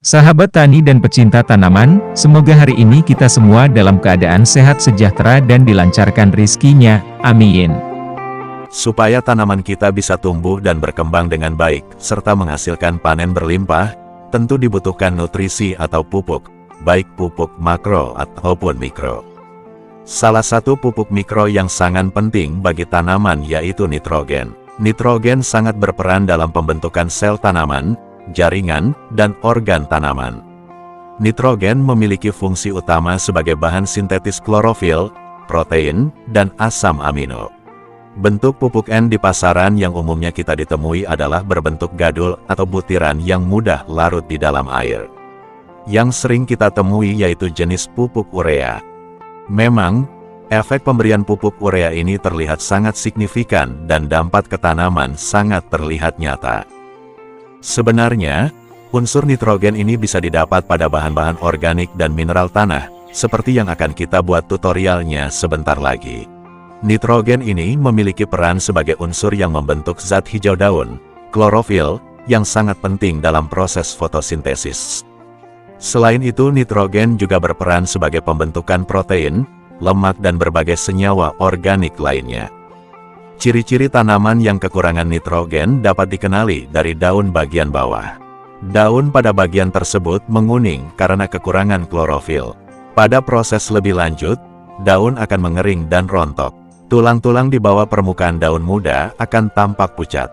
Sahabat tani dan pecinta tanaman, semoga hari ini kita semua dalam keadaan sehat sejahtera dan dilancarkan rizkinya, amin. Supaya tanaman kita bisa tumbuh dan berkembang dengan baik, serta menghasilkan panen berlimpah, tentu dibutuhkan nutrisi atau pupuk, baik pupuk makro ataupun mikro. Salah satu pupuk mikro yang sangat penting bagi tanaman yaitu nitrogen. Nitrogen sangat berperan dalam pembentukan sel tanaman, jaringan, dan organ tanaman. Nitrogen memiliki fungsi utama sebagai bahan sintetis klorofil, protein, dan asam amino. Bentuk pupuk N di pasaran yang umumnya kita ditemui adalah berbentuk gadul atau butiran yang mudah larut di dalam air. Yang sering kita temui yaitu jenis pupuk urea. Memang, efek pemberian pupuk urea ini terlihat sangat signifikan dan dampak ke tanaman sangat terlihat nyata. Sebenarnya, unsur nitrogen ini bisa didapat pada bahan-bahan organik dan mineral tanah, seperti yang akan kita buat tutorialnya sebentar lagi. Nitrogen ini memiliki peran sebagai unsur yang membentuk zat hijau daun, klorofil, yang sangat penting dalam proses fotosintesis. Selain itu, nitrogen juga berperan sebagai pembentukan protein, lemak dan berbagai senyawa organik lainnya. Ciri-ciri tanaman yang kekurangan nitrogen dapat dikenali dari daun bagian bawah. Daun pada bagian tersebut menguning karena kekurangan klorofil. Pada proses lebih lanjut, daun akan mengering dan rontok. Tulang-tulang di bawah permukaan daun muda akan tampak pucat.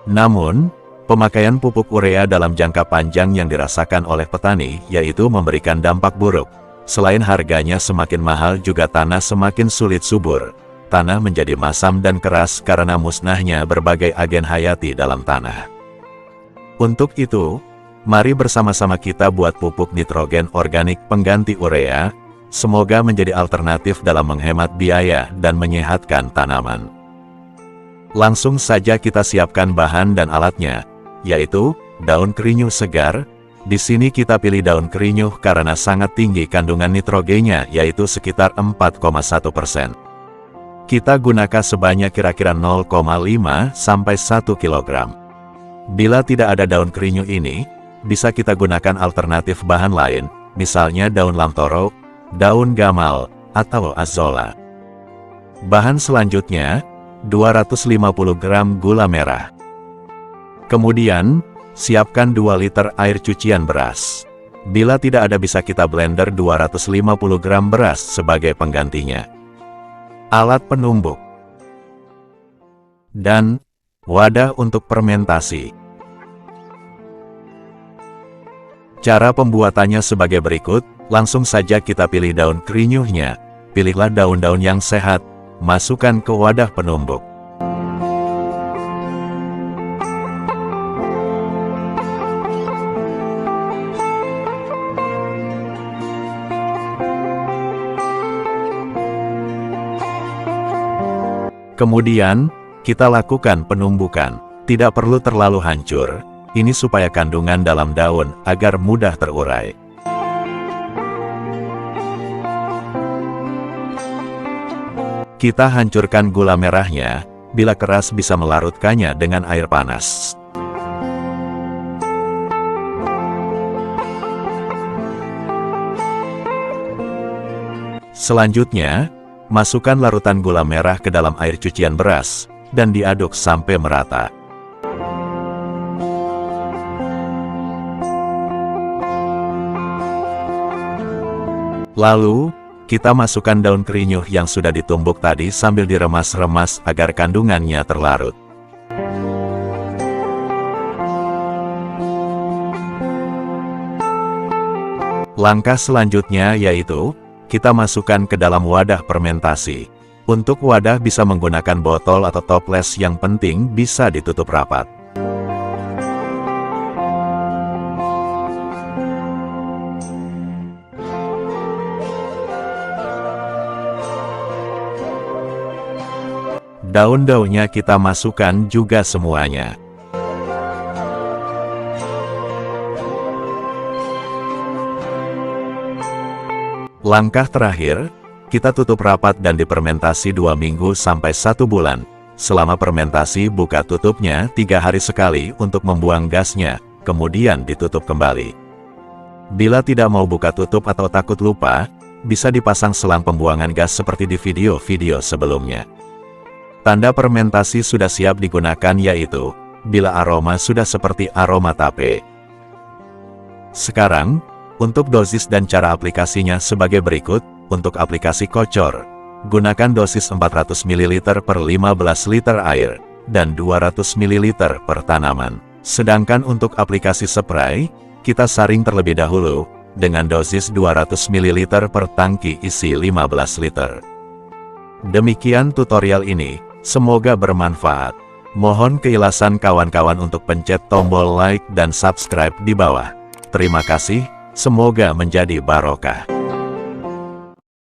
Namun, pemakaian pupuk urea dalam jangka panjang yang dirasakan oleh petani yaitu memberikan dampak buruk. Selain harganya semakin mahal, juga tanah semakin sulit subur. Tanah menjadi masam dan keras karena musnahnya berbagai agen hayati dalam tanah. Untuk itu, mari bersama-sama kita buat pupuk nitrogen organik pengganti urea, semoga menjadi alternatif dalam menghemat biaya dan menyehatkan tanaman. Langsung saja kita siapkan bahan dan alatnya, yaitu daun kerinyuh segar. Di sini kita pilih daun kerinyuh karena sangat tinggi kandungan nitrogennya, yaitu sekitar 4,1%. Kita gunakan sebanyak kira-kira 0,5 sampai 1 kg. Bila tidak ada daun kerinyuh ini, bisa kita gunakan alternatif bahan lain, misalnya daun lamtoro, daun gamal, atau azolla. Bahan selanjutnya, 250 gram gula merah. Kemudian, siapkan 2 liter air cucian beras. Bila tidak ada, bisa kita blender 250 gram beras sebagai penggantinya. Alat penumbuk, dan wadah untuk fermentasi. Cara pembuatannya sebagai berikut, langsung saja kita pilih daun kerinyuhnya, pilihlah daun-daun yang sehat, masukkan ke wadah penumbuk. Kemudian, kita lakukan penumbukan. Tidak perlu terlalu hancur, ini supaya kandungan dalam daun agar mudah terurai. Kita hancurkan gula merahnya, bila keras bisa melarutkannya dengan air panas. Selanjutnya, masukkan larutan gula merah ke dalam air cucian beras, dan diaduk sampai merata. Lalu, kita masukkan daun kerinyuh yang sudah ditumbuk tadi sambil diremas-remas agar kandungannya terlarut. Langkah selanjutnya yaitu, kita masukkan ke dalam wadah fermentasi. Untuk wadah bisa menggunakan botol atau toples, yang penting bisa ditutup rapat. Daun-daunnya kita masukkan juga semuanya. Langkah terakhir, kita tutup rapat dan difermentasi 2 minggu sampai 1 bulan. Selama fermentasi, buka tutupnya 3 hari sekali untuk membuang gasnya, kemudian ditutup kembali. Bila tidak mau buka tutup atau takut lupa, bisa dipasang selang pembuangan gas seperti di video-video sebelumnya. Tanda fermentasi sudah siap digunakan yaitu, bila aroma sudah seperti aroma tape. Sekarang, untuk dosis dan cara aplikasinya sebagai berikut. Untuk aplikasi kocor, gunakan dosis 400 ml per 15 liter air, dan 200 ml per tanaman. Sedangkan untuk aplikasi spray, kita saring terlebih dahulu, dengan dosis 200 ml per tangki isi 15 liter. Demikian tutorial ini, semoga bermanfaat. Mohon keikhlasan kawan-kawan untuk pencet tombol like dan subscribe di bawah. Terima kasih, semoga menjadi barokah.